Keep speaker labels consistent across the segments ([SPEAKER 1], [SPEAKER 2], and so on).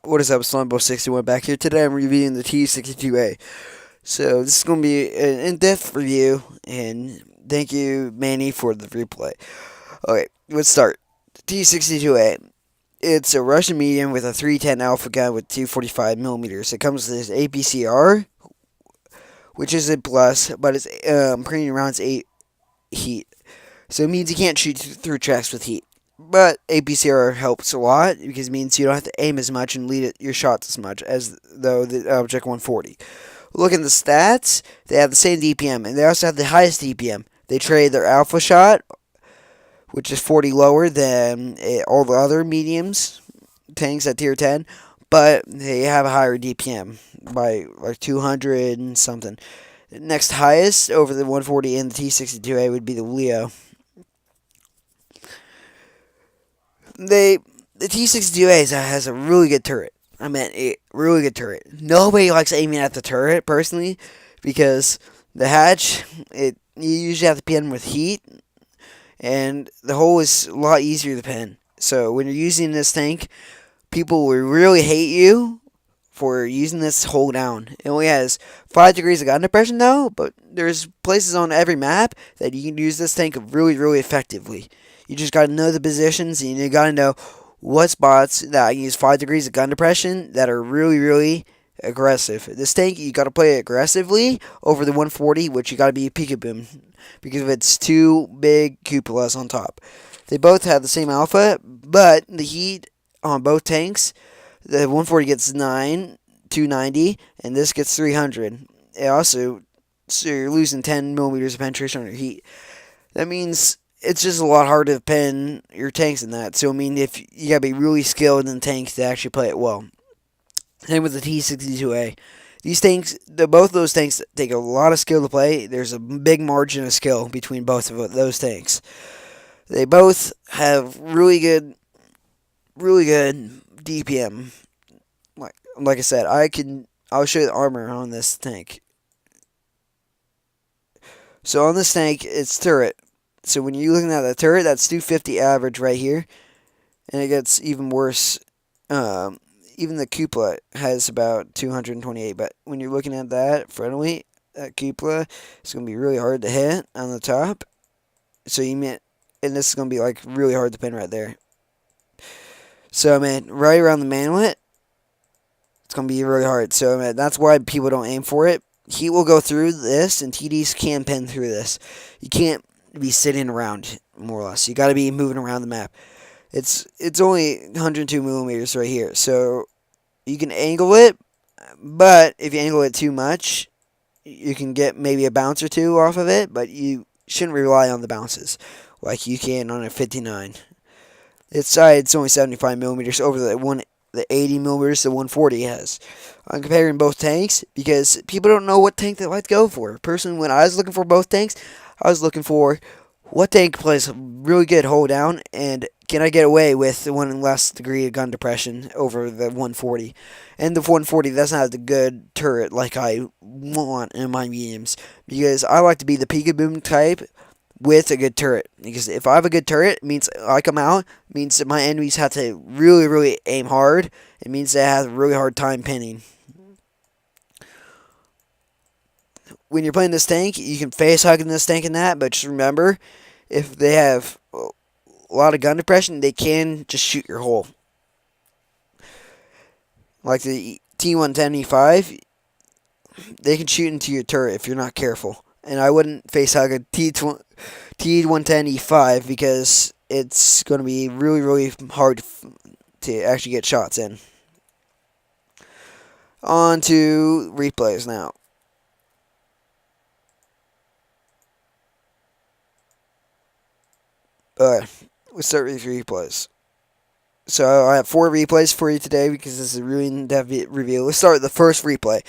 [SPEAKER 1] What is up, Slumbo61 back here. Today I'm reviewing the T62a. So this is going to be an in-depth review, and thank you, Manny, for the replay. Okay, let's start. The T62a. It's a Russian medium with a 310 alpha gun with 245 millimeters. It comes with this APCR, which is a plus, but it's premium rounds 8 heat. So it means you can't shoot through tracks with heat. But APCR helps a lot because it means you don't have to aim as much and lead your shots as much as though the Object 140. Look at the stats, they have the same DPM, and they also have the highest DPM. They trade their alpha shot, which is 40 lower than all the other mediums tanks at tier 10, but they have a higher DPM by like 200 and something. Next highest over the 140 and the T62A would be the Leo. The T62A has a really good turret. I mean, a really good turret. Nobody likes aiming at the turret personally, because the hatch, you usually have to pin with heat, and the hole is a lot easier to pin. So when you're using this tank, people will really hate you for using this hole down. It only has 5 degrees of gun depression though, but there's places on every map that you can use this tank really, really effectively. You just gotta know the positions, and you gotta know what spots that use 5 degrees of gun depression that are really, really aggressive. This tank, you gotta play it aggressively over the 140, which you gotta be a peekaboo, because of its two big cupolas on top. They both have the same alpha, but the heat on both tanks, the 140 gets 290, and this gets 300. It also, so you're losing 10 millimeters of penetration on your heat. That means it's just a lot harder to pin your tanks in that. So, I mean, if you gotta be really skilled in the tank to actually play it well. Same with the T62A. These tanks, both of those tanks take a lot of skill to play. There's a big margin of skill between both of those tanks. They both have really good DPM. Like I said, I'll show you the armor on this tank. So on this tank, it's turret. So when you're looking at the turret, that's 250 average right here, and it gets even worse. Even the cupola has about 228, but when you're looking at that frontally, that cupola is going to be really hard to hit on the top. So and this is going to be like really hard to pin right there. So I mean, right around the manlet, it's going to be really hard. So I mean, that's why people don't aim for it. Heat will go through this, and TDs can pin through this. You can't be sitting around, more or less. You got to be moving around the map. It's only 102 millimeters right here, so you can angle it, but if you angle it too much, you can get maybe a bounce or two off of it, but you shouldn't rely on the bounces like you can on a 59. Its side's only 75 millimeters over the 80 millimeters the 140 has. I'm comparing both tanks because people don't know what tank they like to go for. Personally, when I was looking for both tanks, I was looking for what tank plays really good hold down, and can I get away with one less degree of gun depression over the 140? And the 140 doesn't have the good turret like I want in my mediums, because I like to be the peekaboo type with a good turret. Because if I have a good turret, it means I come out, it means that my enemies have to really, really aim hard. It means they have a really hard time pinning. When you're playing this tank, you can face hug in this tank and that, but just remember, if they have a lot of gun depression, they can just shoot your hole. Like the T110E5, they can shoot into your turret if you're not careful. And I wouldn't face hug a T110E5 because it's going to be really, really hard to actually get shots in. On to replays now. Let's start with replays. So I have 4 replays for you today because this is a really in-depth review. Let's start with the first replay.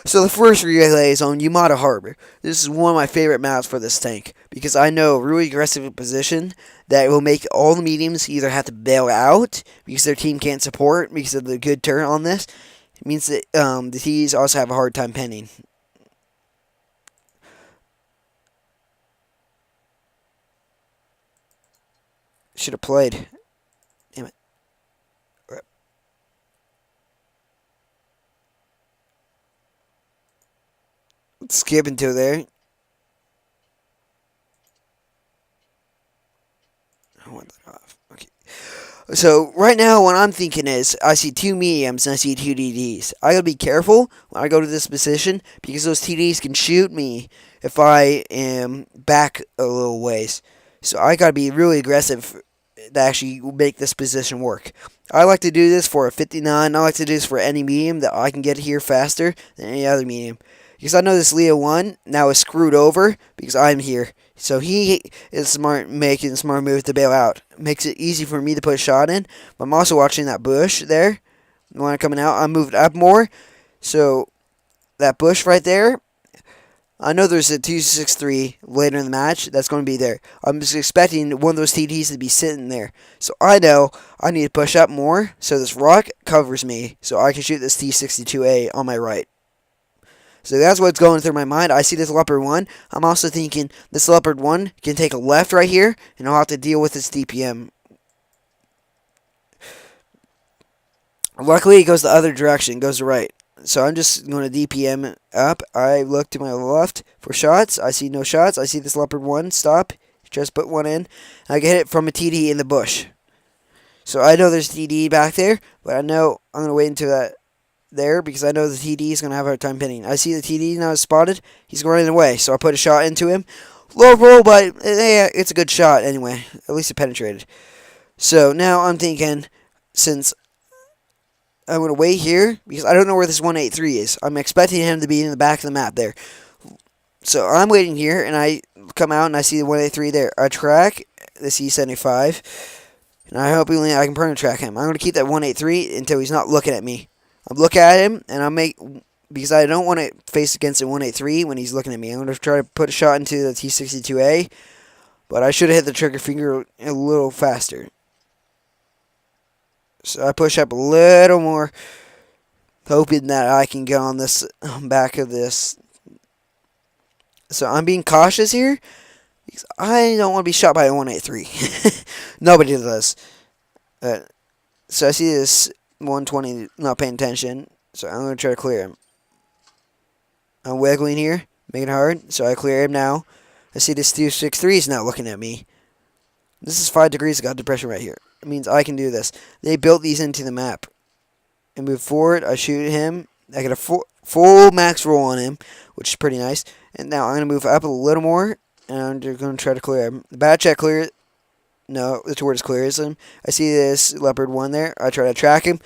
[SPEAKER 1] So the first replay is on Yamata Harbor. This is one of my favorite maps for this tank because I know a really aggressive position that will make all the mediums either have to bail out because their team can't support because of the good turret on this. It means that the T's also have a hard time penning. Should have played. Damn it. Let's skip into there. I want that off. Okay. So right now, what I'm thinking is, I see two mediums and I see two TDs. I gotta be careful when I go to this position because those TDs can shoot me if I am back a little ways. So I gotta be really aggressive to actually make this position work. I like to do this for a 59. I like to do this for any medium that I can get here faster than any other medium. Because I know this Leo 1 now is screwed over because I'm here. So he is smart, making a smart move to bail out. Makes it easy for me to put a shot in. But I'm also watching that bush there. When I'm coming out, I moved up more. So that bush right there, I know there's a 263 later in the match that's going to be there. I'm just expecting one of those TDs to be sitting there. So I know I need to push up more so this rock covers me so I can shoot this t62a on my right. So that's what's going through my mind. I see this leopard 1. I'm also thinking this leopard 1 can take a left right here, and I'll have to deal with this DPM. Luckily, it goes the other direction, goes to right. So I'm just going to DPM up. I look to my left for shots. I see no shots. I see this leopard 1 stop. Just put one in. I get it from a TD in the bush. So I know there's TD back there, but I know I'm going to wait until that there because I know the TD is going to have a hard time pinning. I see the TD now spotted. He's running away, so I put a shot into him. Low roll, but it's a good shot anyway. At least it penetrated. So now I'm thinking, since I'm going to wait here because I don't know where this 183 is. I'm expecting him to be in the back of the map there. So I'm waiting here, and I come out and I see the 183 there. I track the C75, and I hope I can permanent track him. I'm going to keep that 183 until he's not looking at me. I'm looking at him, and because I don't want to face against the 183 when he's looking at me. I'm going to try to put a shot into the T62A, but I should have hit the trigger finger a little faster. So I push up a little more, hoping that I can get on this back of this. So I'm being cautious here, because I don't want to be shot by a 183. Nobody does. So I see this 120 not paying attention, so I'm going to try to clear him. I'm wiggling here, making it hard, so I clear him now. I see this 263 is now looking at me. This is 5 degrees of God depression right here. It means I can do this. They built these into the map. And move forward, I shoot him. I get a full max roll on him, which is pretty nice. And now I'm going to move up a little more, and I'm just going to try to clear him. The bad check clear. No, the tortoise clears him. I see this leopard 1 there. I try to track him.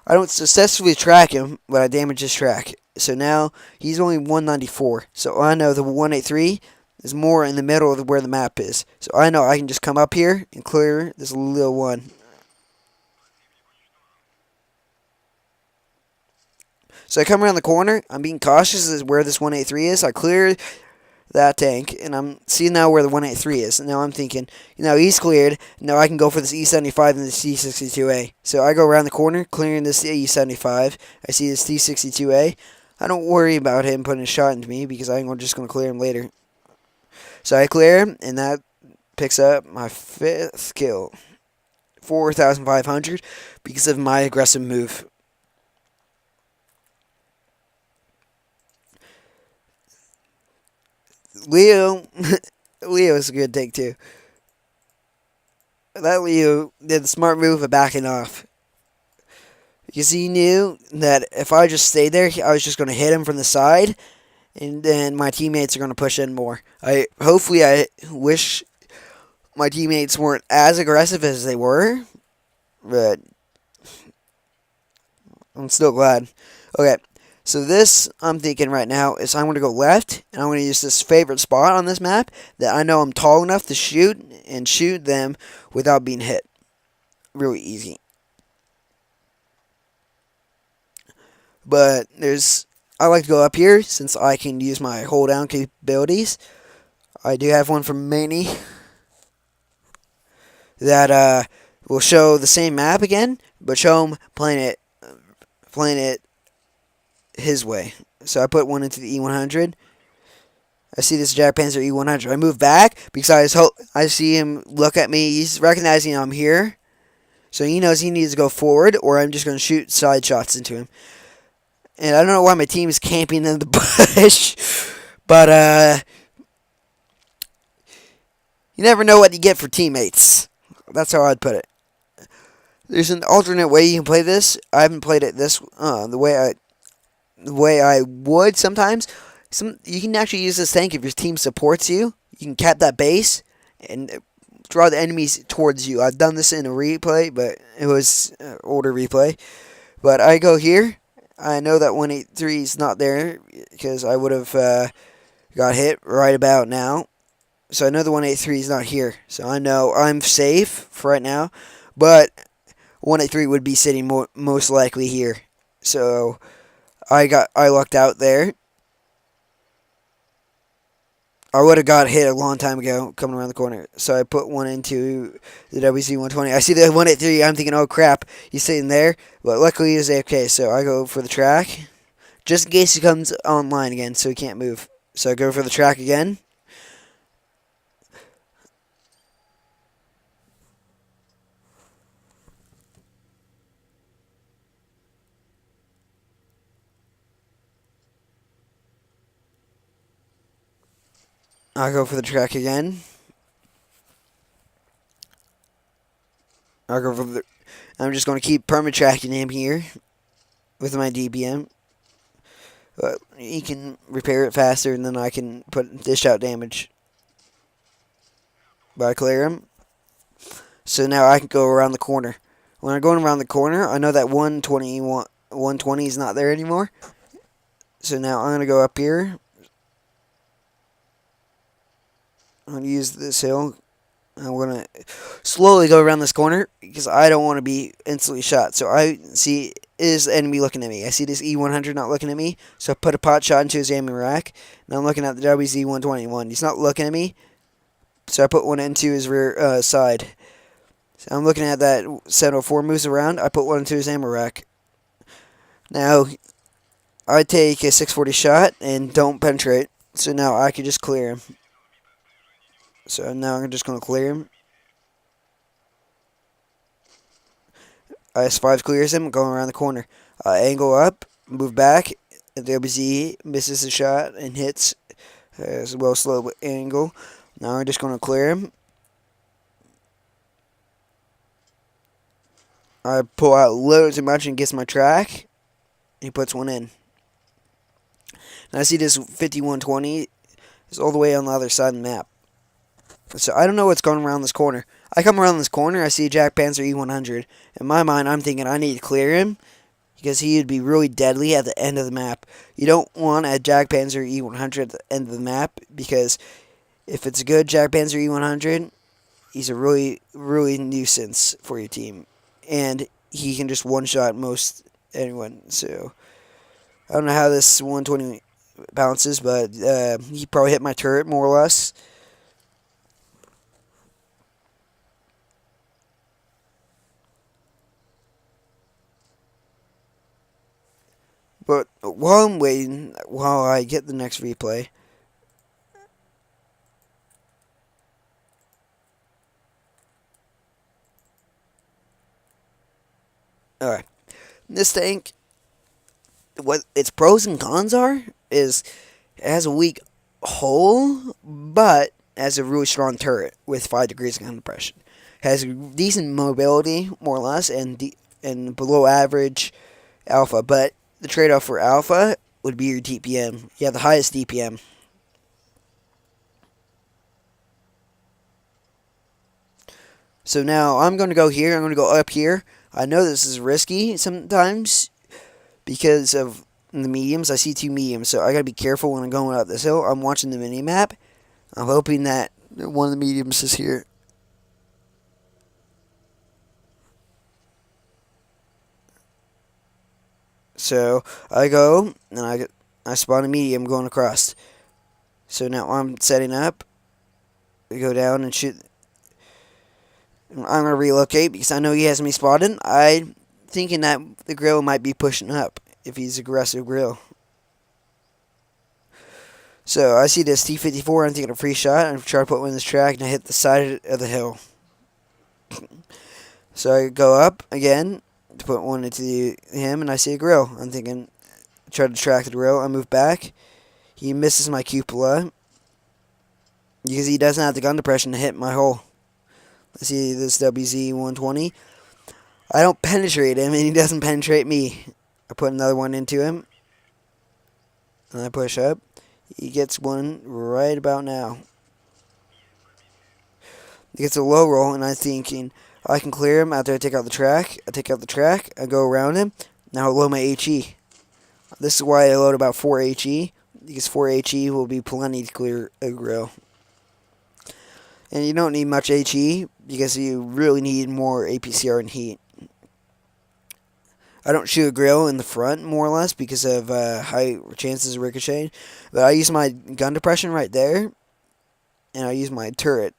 [SPEAKER 1] I don't successfully track him, but I damage his track. So now he's only 194. So I know the 183 is more in the middle of where the map is. So I know I can just come up here and clear this little one. So I come around the corner. I'm being cautious as where this 183 is. I clear that tank, and I'm seeing now where the 183 is. And now I'm thinking, he's cleared. Now I can go for this E75 and this T62A. So I go around the corner, clearing this E75. I see this T62A. I don't worry about him putting a shot into me because I'm just going to clear him later. So I clear him, and that picks up my 5th kill. 4,500 because of my aggressive move. Leo is a good take too. That Leo did the smart move of backing off. Because he knew that if I just stayed there, I was just going to hit him from the side, and then my teammates are going to push in more. I wish my teammates weren't as aggressive as they were, but I'm still glad. Okay. So this, I'm thinking right now, is I'm going to go left, and I'm going to use this favorite spot on this map that I know I'm tall enough to shoot, and shoot them without being hit. Really easy. But I like to go up here, since I can use my hold down capabilities. I do have one from Manny that will show the same map again, but show him playing it his way. So I put one into the E100. I see this Jack Panzer E100. I move back because I see him look at me. He's recognizing I'm here. So he knows he needs to go forward, or I'm just going to shoot side shots into him. And I don't know why my team is camping in the bush. But you never know what you get for teammates. That's how I'd put it. There's an alternate way you can play this. I haven't played it this the way I would sometimes. You can actually use this tank if your team supports you. You can cap that base and draw the enemies towards you. I've done this in a replay, but it was an older replay. But I go here. I know that 183 is not there because I would have got hit right about now. So I know the 183 is not here. So I know I'm safe for right now. But 183 would be sitting most likely here. So I lucked out there. I would have got hit a long time ago coming around the corner. So I put one into the WC-120. I see the 183. I'm thinking, oh crap, he's sitting there. But luckily he's AFK. So I go for the track. Just in case he comes online again so he can't move. So I go for the track again. I go for the track again. I go for the. I'm just going to keep perma-tracking him here with my DBM. But he can repair it faster, and then I can dish out damage. But I clear him. So now I can go around the corner. When I'm going around the corner, I know that 120 is not there anymore. So now I'm going to go up here. I'm going to use this hill. I'm going to slowly go around this corner because I don't want to be instantly shot. So I see, is the enemy looking at me? I see this E100 not looking at me. So I put a pot shot into his ammo rack. Now I'm looking at the WZ-121. He's not looking at me. So I put one into his rear side. So I'm looking at that 704 moves around. I put one into his ammo rack. Now I take a 640 shot and don't penetrate. So now I can just clear him. So now I'm just going to clear him. IS-5 clears him, going around the corner. Angle up, move back. The WZ misses a shot and hits as well, slow angle. Now I'm just going to clear him. I pull out loads of much and gets my track. He puts one in. Now I see this 5120 is all the way on the other side of the map. So I don't know what's going around this corner. I come around this corner, I see a Jack Panzer E100. In my mind, I'm thinking I need to clear him because he would be really deadly at the end of the map. You don't want a Jack Panzer E100 at the end of the map because if it's a good Jack Panzer E100, he's a really, really nuisance for your team. And he can just one-shot most anyone. So I don't know how this 120 bounces, but he probably hit my turret more or less. But while I'm waiting, while I get the next replay, alright, this tank, what its pros and cons are, is it has a weak hull, but has a really strong turret with 5 degrees of compression. Has decent mobility, more or less, and below average alpha, but the trade-off for alpha would be your DPM. You have the highest DPM. So now I'm going to go here. I'm going to go up here. I know this is risky sometimes because of the mediums. I see 2 mediums, so I got to be careful when I'm going up this hill. I'm watching the mini-map. I'm hoping that one of the mediums is here. So I go, and I spawn a medium going across. So now I'm setting up. I go down and shoot. I'm going to relocate because I know he has me spotted. I'm thinking that the grill might be pushing up if he's aggressive grill. So I see this T-54. I'm taking a free shot. I'm trying to put one in this track, and I hit the side of the hill. So I go up again to put one into him, and I see a grill. I'm thinking, try to track the grill. I move back. He misses my cupola because he doesn't have the gun depression to hit my hole. Let's see this WZ-120. I don't penetrate him, and he doesn't penetrate me. I put another one into him, and I push up. He gets one right about now. He gets a low roll, and I'm thinking, I can clear him after I take out the track. I take out the track, I go around him. Now I load my HE. This is why I load about 4 HE, because 4 HE will be plenty to clear a grill. And you don't need much HE, because you really need more APCR and heat. I don't shoot a grill in the front, more or less, because of high chances of ricocheting. But I use my gun depression right there, and I use my turret,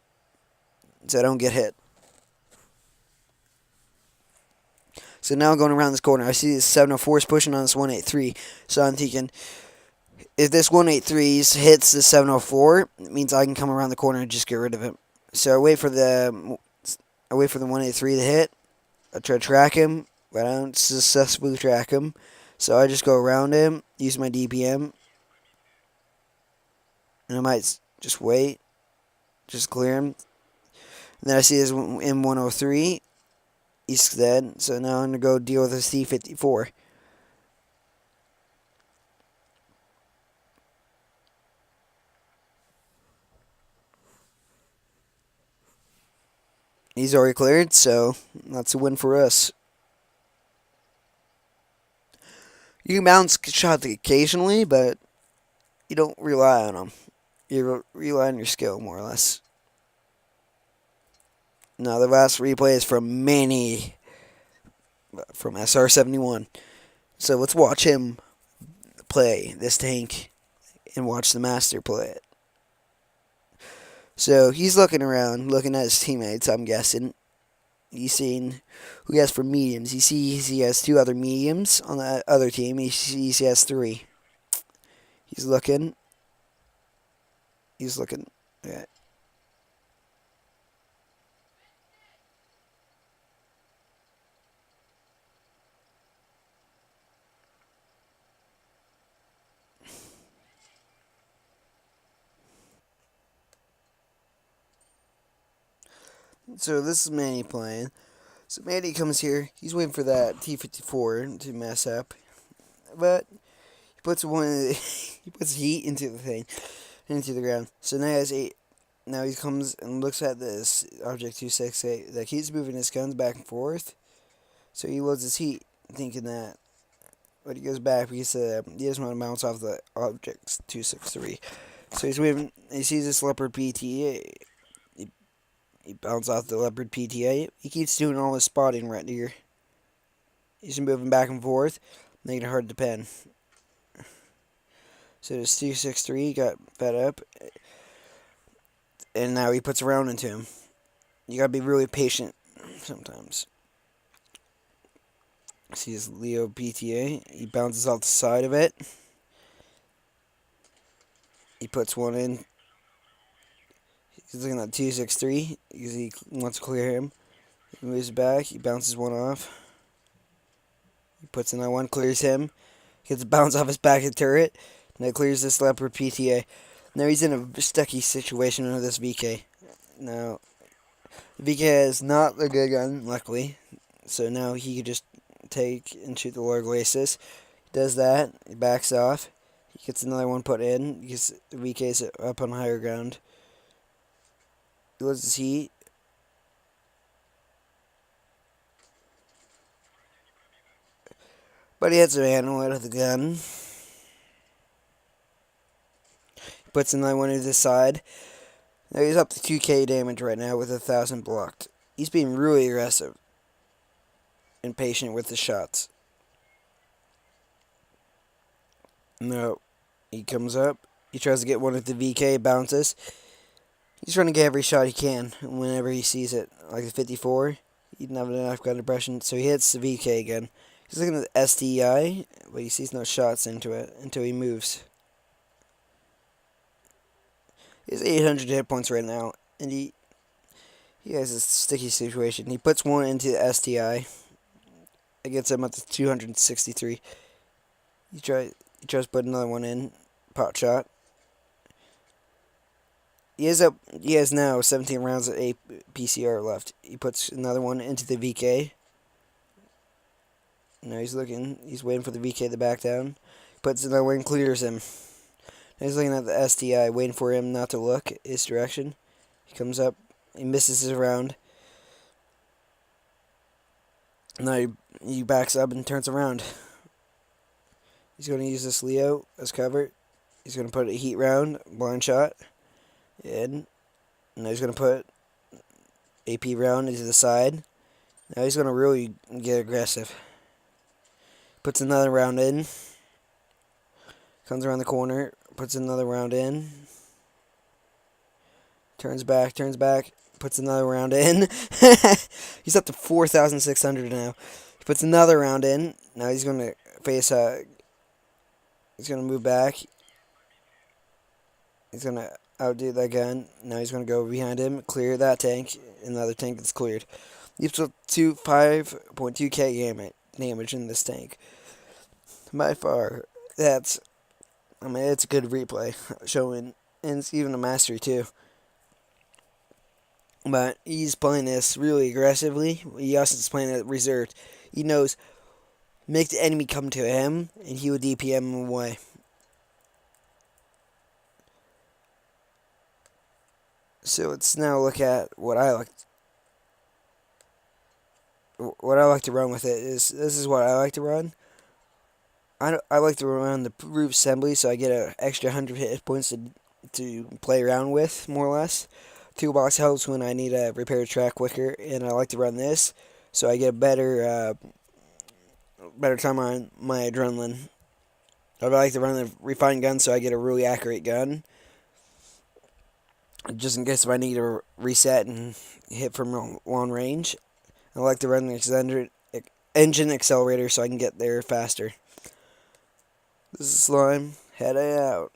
[SPEAKER 1] so I don't get hit. So now going around this corner, I see this 704 is pushing on this 183. So I'm thinking, if this 183 hits the 704, it means I can come around the corner and just get rid of him. So I wait for the 183 to hit. I try to track him, but I don't successfully track him. So I just go around him, use my DPM, and I might just wait, just clear him. And then I see his M103. He's dead. So now I'm going to go deal with his T54. He's already cleared, so that's a win for us. You can bounce shots occasionally, but you don't rely on them. You rely on your skill, more or less. Now, the last replay is from Manny, from SR71. So let's watch him play this tank and watch the master play it. So he's looking around, looking at his teammates, I'm guessing. He's seeing who he has for mediums. He sees he has 2 other mediums on the other team. He sees he has 3. He's looking. Yeah. So this is Manny playing. So Manny comes here. He's waiting for that T54 to mess up, but he puts he puts heat into the thing, into the ground. So now he has 8. Now he comes and looks at this object 268 that keeps moving his guns back and forth. So he loads his heat, thinking that. But he goes back because he doesn't want to bounce off the object 263. So he's waving. He sees this leopard PTA. He bounces off the leopard PTA. He keeps doing all his spotting right here. He's moving back and forth, making it hard to pen. So this 263 got fed up, and now he puts a round into him. You gotta be really patient sometimes. See his Leo PTA. He bounces off the side of it. He puts one in. He's looking at 263 because he wants to clear him. He moves back. He bounces one off. He puts another one, clears him. Gets a bounce off his back of the turret. And that clears this leopard PTA. Now he's in a stucky situation with this VK. Now, the VK is not a good gun, luckily. So now he could just take and shoot the Lord Glacis. He does that. He backs off. He gets another one put in because the VK is up on higher ground. He loads his heat. But he hits a ammo out of the gun. He puts another one to the side. Now he's up to 2k damage right now with 1,000 blocked. He's being really aggressive and patient with the shots. No. He comes up. He tries to get one at the VK, bounces. He's trying to get every shot he can whenever he sees it. Like the 54, he didn't have enough gun depression, so he hits the VK again. He's looking at the STI, but he sees no shots into it until he moves. He has 800 hit points right now, and he has a sticky situation. He puts one into the STI. It gets him up to 263. He tries to put another one in. Pot shot. He has now 17 rounds of APCR left. He puts another one into the VK. Now he's looking. He's waiting for the VK to back down. Puts another one, clears him. Now he's looking at the STI, waiting for him not to look his direction. He comes up. He misses his round. Now he backs up and turns around. He's going to use this Leo as cover. He's going to put a heat round, blind shot, in. Now he's going to put AP round into the side. Now he's going to really get aggressive. Puts another round in. Comes around the corner. Puts another round in. Turns back. Puts another round in. He's up to 4,600 now. He puts another round in. Now he's going to face he's going to move back. He's going to outdo that gun. Now he's going to go behind him, clear that tank. Another tank that's cleared. He's up to 5.2k damage in this tank. By far, it's a good replay showing, and it's even a mastery too. But he's playing this really aggressively. He also is playing it reserved. He knows make the enemy come to him, and he will DPM him away. So let's now look at what I like. What I like to run with it is this is what I like to run. I like to run the roof assembly, so I get an extra 100 hit points to play around with, more or less. Toolbox helps when I need to repair a track quicker, and I like to run this, so I get a better time on my adrenaline. I like to run the refined gun, so I get a really accurate gun, just in case if I need to reset and hit from long range. I like to run the engine accelerator, so I can get there faster. This is Slime, heading out.